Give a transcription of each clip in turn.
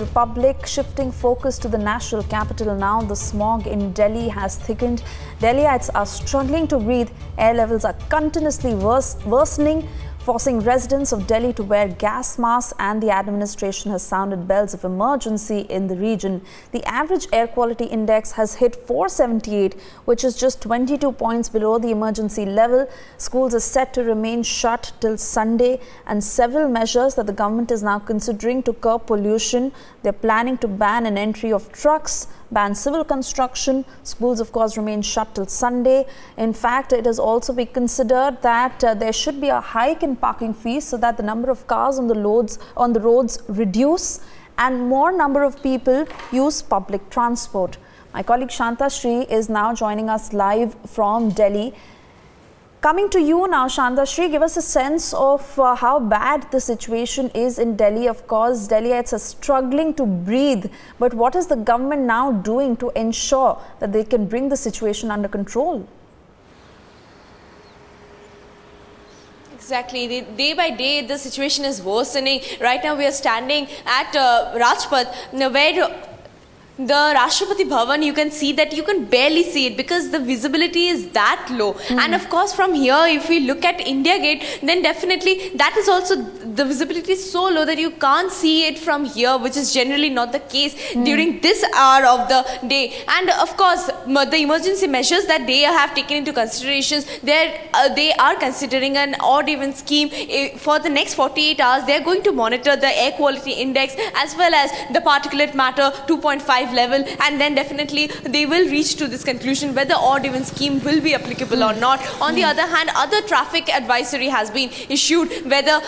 Republic. Shifting focus to the national capital now, the smog in Delhi has thickened. Delhiites are struggling to breathe. Air levels are continuously worsening, forcing residents of Delhi to wear gas masks, and the administration has sounded bells of emergency in the region. The average air quality index has hit 478, which is just 22 points below the emergency level. Schools are set to remain shut till Sunday, and several measures that the government is now considering to curb pollution. They're planning to ban an entry of trucks, ban civil construction. Schools, of course, remain shut till Sunday. In fact, it has also been considered that there should be a hike in parking fees so that the number of cars on the roads reduce and more number of people use public transport. My colleague Shanta Shri is now joining us live from Delhi. Coming to you now, Shanta Shri, give us a sense of how bad the situation is in Delhi. Of course, Delhiites are struggling to breathe, but what is the government now doing to ensure that they can bring the situation under control? Exactly. Day by day, the situation is worsening. Right now, we are standing at Rajpath, where the Rashtrapati Bhavan, you can see that you can barely see it because the visibility is that low. And of course, from here, if we look at India Gate, then definitely that is also, the visibility is so low that you can't see it from here, which is generally not the case during this hour of the day. And of course, the emergency measures that they have taken into considerations, they are considering an odd even scheme. For the next 48 hours, they are going to monitor the air quality index as well as the particulate matter 2.5 level, and then definitely they will reach to this conclusion whether odd even scheme will be applicable or not. On the other hand, other traffic advisory has been issued, whether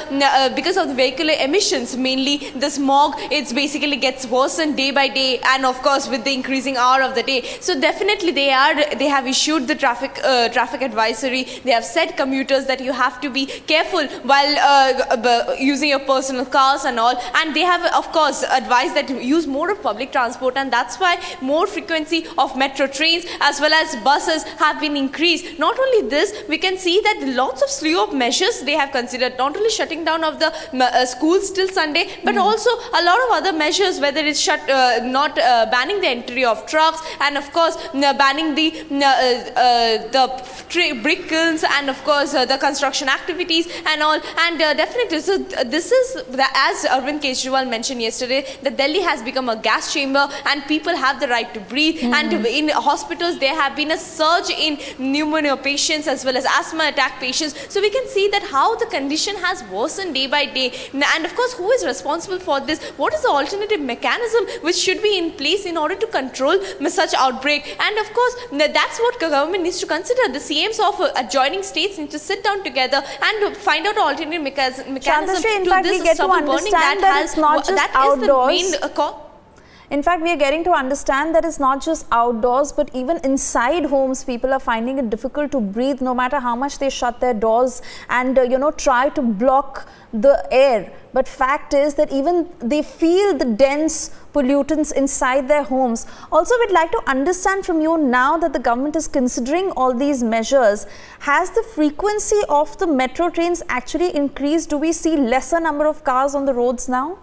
because of the vehicular emissions, mainly the smog, it basically gets worsened day by day, and of course with the increasing hour of the day. So definitely they have issued the traffic advisory. They have said commuters that you have to be careful while using your personal cars and all, and they have of course advised that use more of public transport, and that's why more frequency of metro trains as well as buses have been increased. Not only this, we can see that lots of slew of measures they have considered, not only shutting down of the schools till Sunday, but also a lot of other measures, whether it's banning the entry of trucks, and of course banning the brick kilns, and of course the construction activities and all. And definitely, so this is as Arvind Kejriwal mentioned yesterday, that Delhi has become a gas chamber and people have the right to breathe. And in hospitals, there have been a surge in pneumonia patients as well as asthma attack patients. So we can see that how the condition has worsened day by day. And of course, who is responsible for this? What is the alternative mechanism which should be in place in order to control such outbreak? And of course, that's what government needs to consider. The CMs of adjoining states need to sit down together and find out alternative mechanism to this stubble burning that is the main cause. In fact, we are getting to understand that it's not just outdoors, but even inside homes, people are finding it difficult to breathe no matter how much they shut their doors and, try to block the air. But fact is that even they feel the dense pollutants inside their homes. Also, we'd like to understand from you, now that the government is considering all these measures, has the frequency of the metro trains actually increased? Do we see lesser number of cars on the roads now?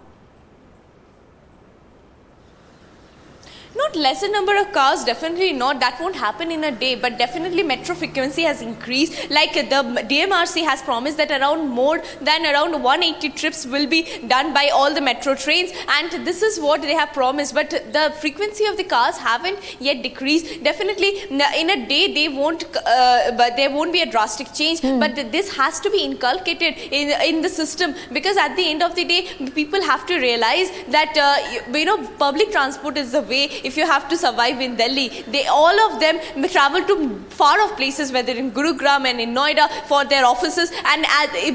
Not lesser number of cars, definitely not. That won't happen in a day, but definitely metro frequency has increased. Like the DMRC has promised that more than around 180 trips will be done by all the metro trains, and this is what they have promised. But the frequency of the cars haven't yet decreased. Definitely in a day they won't, but there won't be a drastic change. But this has to be inculcated in the system, because at the end of the day, people have to realize that public transport is the way. If you have to survive in Delhi, all of them travel to far off places, whether in Gurugram and in Noida, for their offices, and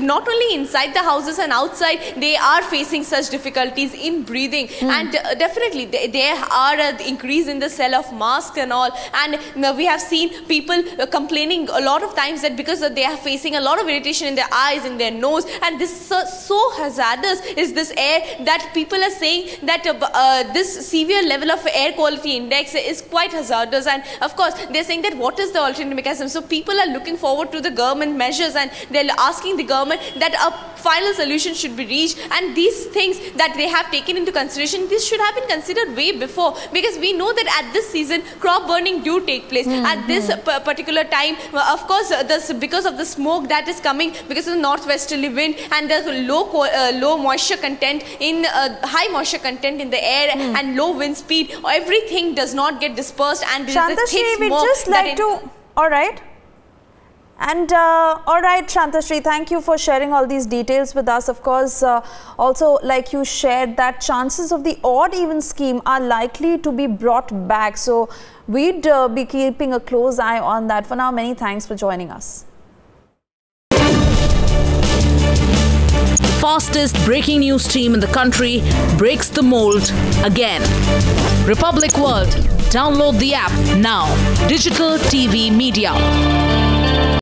not only inside the houses and outside, they are facing such difficulties in breathing. And definitely there are an increase in the sale of masks and all, and we have seen people complaining a lot of times that because they are facing a lot of irritation in their eyes, in their nose, and this so hazardous is this air that people are saying that this severe level of air quality quality index is quite hazardous, and of course they're saying that what is the alternative mechanism. So people are looking forward to the government measures, and they're asking the government that a final solution should be reached, and these things that they have taken into consideration, this should have been considered way before, because we know that at this season crop burning do take place at this particular time. Of course, because of the smoke that is coming because of the northwesterly wind and the low moisture content in high moisture content in the air and low wind speed, everything does not get dispersed, and there is a thick we'd smoke. Just like to, all right. And all right, Shantashri, thank you for sharing all these details with us. Of course, also like you shared that chances of the odd even scheme are likely to be brought back. So we'd be keeping a close eye on that. For now, many thanks for joining us. Fastest breaking news team in the country breaks the mold again. Republic World. Download the app now. Digital TV Media.